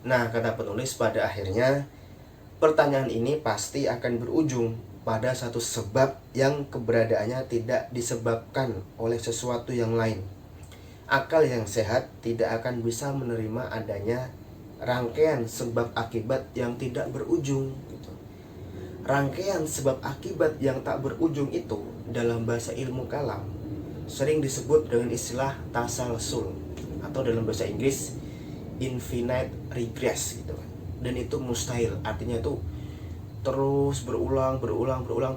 Nah, kata penulis, pada akhirnya pertanyaan ini pasti akan berujung pada satu sebab yang keberadaannya tidak disebabkan oleh sesuatu yang lain. Akal yang sehat tidak akan bisa menerima adanya rangkaian sebab akibat yang tidak berujung gitu. Rangkaian sebab akibat yang tak berujung itu dalam bahasa ilmu kalam sering disebut dengan istilah tasalsul, atau dalam bahasa Inggris infinite regress gitu kan. Dan itu mustahil, artinya itu terus berulang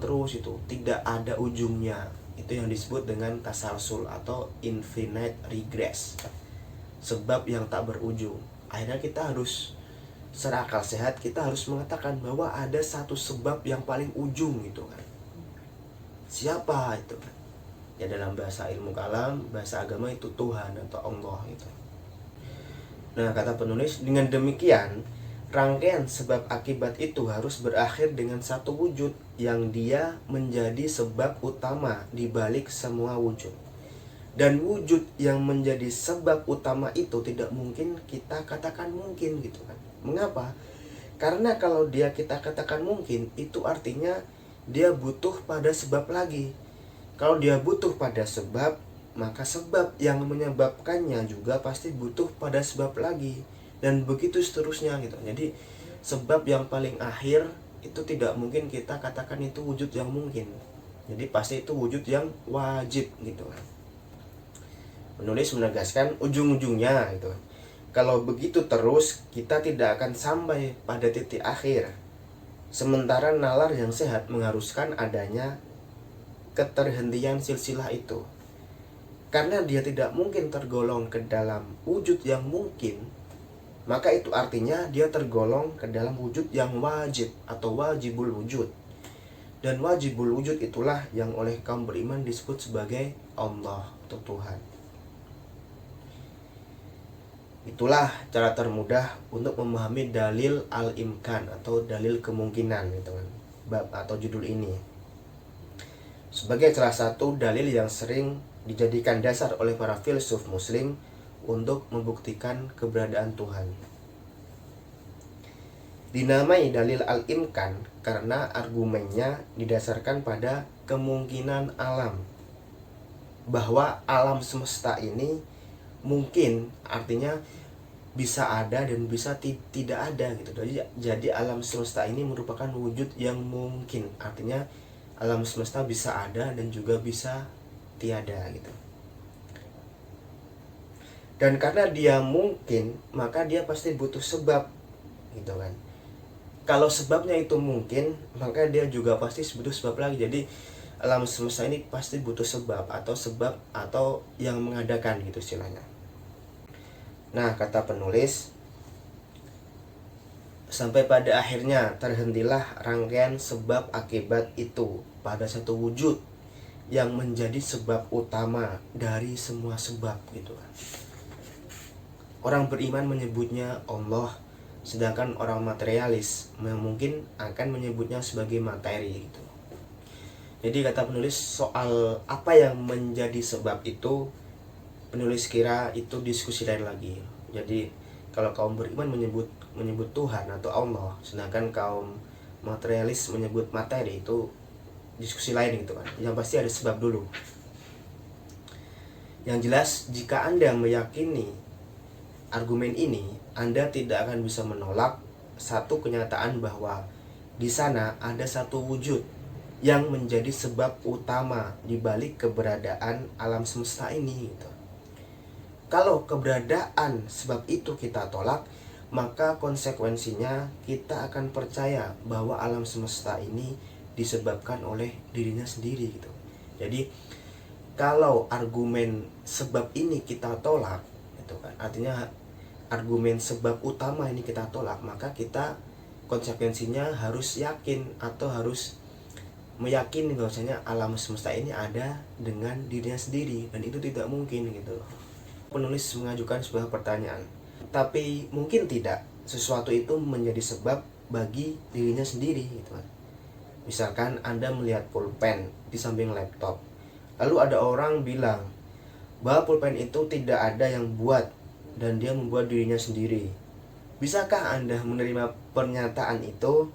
terus, itu tidak ada ujungnya. Itu yang disebut dengan tasalsul atau infinite regress, sebab yang tak berujung. Akhirnya kita harus, secara akal sehat, kita harus mengatakan bahwa ada satu sebab yang paling ujung gitu kan. Siapa itu kan? Ya, dalam bahasa ilmu kalam, bahasa agama, itu Tuhan atau Allah itu. Nah, kata penulis, dengan demikian rangkaian sebab akibat itu harus berakhir dengan satu wujud yang dia menjadi sebab utama di balik semua wujud. Dan wujud yang menjadi sebab utama itu tidak mungkin kita katakan mungkin gitu kan. Mengapa? Karena kalau dia kita katakan mungkin, itu artinya dia butuh pada sebab lagi. Kalau dia butuh pada sebab, maka sebab yang menyebabkannya juga pasti butuh pada sebab lagi, dan begitu seterusnya gitu. Jadi sebab yang paling akhir itu tidak mungkin kita katakan itu wujud yang mungkin. Jadi pasti itu wujud yang wajib gitu kan. Penulis menegaskan ujung-ujungnya gitu. Kalau begitu terus, kita tidak akan sampai pada titik akhir. Sementara nalar yang sehat mengharuskan adanya keterhentian silsilah itu. Karena dia tidak mungkin tergolong ke dalam wujud yang mungkin, maka itu artinya dia tergolong ke dalam wujud yang wajib atau wajibul wujud. Dan wajibul wujud itulah yang oleh kaum beriman disebut sebagai Allah atau Tuhan. Itulah cara termudah untuk memahami dalil al-imkan atau dalil kemungkinan gitu kan, bab atau judul ini, sebagai salah satu dalil yang sering dijadikan dasar oleh para filsuf muslim untuk membuktikan keberadaan Tuhan. Dinamai dalil al-imkan karena argumennya didasarkan pada kemungkinan alam, bahwa alam semesta ini mungkin, artinya bisa ada dan bisa tidak ada gitu. Jadi alam semesta ini merupakan wujud yang mungkin, artinya alam semesta bisa ada dan juga bisa tiada gitu. Dan karena dia mungkin, maka dia pasti butuh sebab gitu kan. Kalau sebabnya itu mungkin, maka dia juga pasti butuh sebab lagi. Jadi alam semesta ini pasti butuh sebab atau yang mengadakan gitu istilahnya. Nah, kata penulis, sampai pada akhirnya terhentilah rangkaian sebab akibat itu pada satu wujud yang menjadi sebab utama dari semua sebab gitu kan. Orang beriman menyebutnya Allah, sedangkan orang materialis mungkin akan menyebutnya sebagai materi gitu. Jadi kata penulis, soal apa yang menjadi sebab itu, penulis kira itu diskusi lain lagi. Jadi kalau kaum beriman menyebut Tuhan atau Allah, sedangkan kaum materialis menyebut materi, itu diskusi lain gitu kan. Yang pasti ada sebab dulu. Yang jelas, jika Anda meyakini argumen ini, Anda tidak akan bisa menolak satu kenyataan bahwa di sana ada satu wujud yang menjadi sebab utama di balik keberadaan alam semesta ini gitu. Kalau keberadaan sebab itu kita tolak, maka konsekuensinya kita akan percaya bahwa alam semesta ini disebabkan oleh dirinya sendiri gitu. Jadi kalau argumen sebab ini kita tolak, itu kan artinya argumen sebab utama ini kita tolak, maka kita konsekuensinya harus yakin atau harus meyakini bahwasanya alam semesta ini ada dengan dirinya sendiri, dan itu tidak mungkin gitu. Penulis mengajukan sebuah pertanyaan, tapi mungkin tidak sesuatu itu menjadi sebab bagi dirinya sendiri gitu kan. Misalkan Anda melihat pulpen di samping laptop, lalu ada orang bilang bahwa pulpen itu tidak ada yang buat dan dia membuat dirinya sendiri. Bisakah Anda menerima pernyataan itu?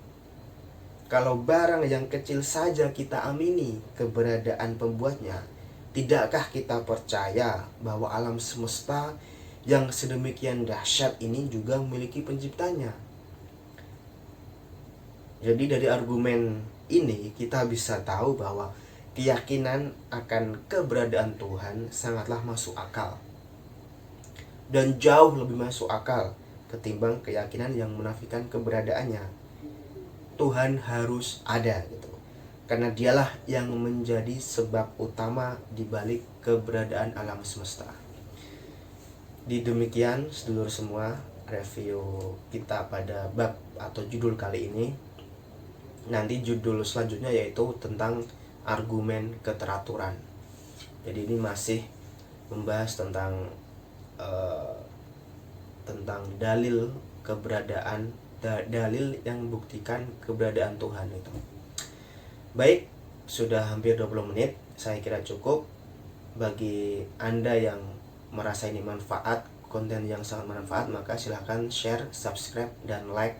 Kalau barang yang kecil saja kita amini keberadaan pembuatnya, tidakkah kita percaya bahwa alam semesta yang sedemikian dahsyat ini juga memiliki penciptanya? Jadi dari argumen ini kita bisa tahu bahwa keyakinan akan keberadaan Tuhan sangatlah masuk akal. Dan jauh lebih masuk akal ketimbang keyakinan yang menafikan keberadaannya. Tuhan harus ada gitu. Karena dialah yang menjadi sebab utama di balik keberadaan alam semesta. Di demikian sedulur semua review kita pada bab atau judul kali ini. Nanti judul selanjutnya yaitu tentang argumen keteraturan. Jadi ini masih membahas tentang dalil keberadaan, dalil yang membuktikan keberadaan Tuhan itu. Baik, sudah hampir 20 menit. Saya kira cukup. Bagi Anda yang merasa ini manfaat, konten yang sangat bermanfaat, maka silahkan share, subscribe, dan like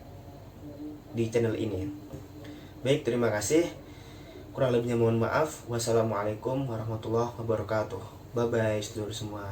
di channel ini. Baik, terima kasih. Kurang lebihnya mohon maaf. Wassalamualaikum warahmatullahi wabarakatuh. Bye bye sedulur semua.